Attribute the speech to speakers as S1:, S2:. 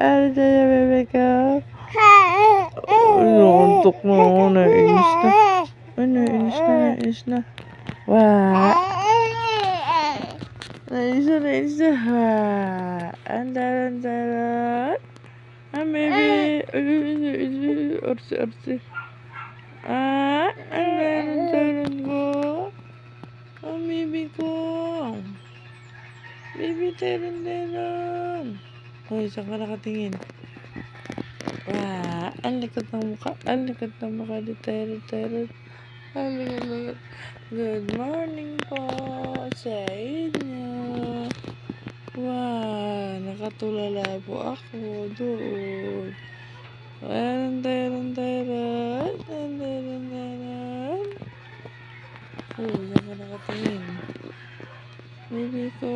S1: Ano dyan, bebe ko? Nantok na ako. Naiinis na. Ay, naiinis na. Wah. Naiinis na. Andar. Ah, baby. Arsi. Andaran ko. Ah, baby ko. Baby, teran. Hoy, saan ka nakatingin? Wah, ang likot ng mukha. Ang likot ng mukha ni Teran. Ang likot. Good morning po sa inyo. Wah, nakatulala po ako doon. Teran. Hoy, saan ka nakatingin? Baby ko.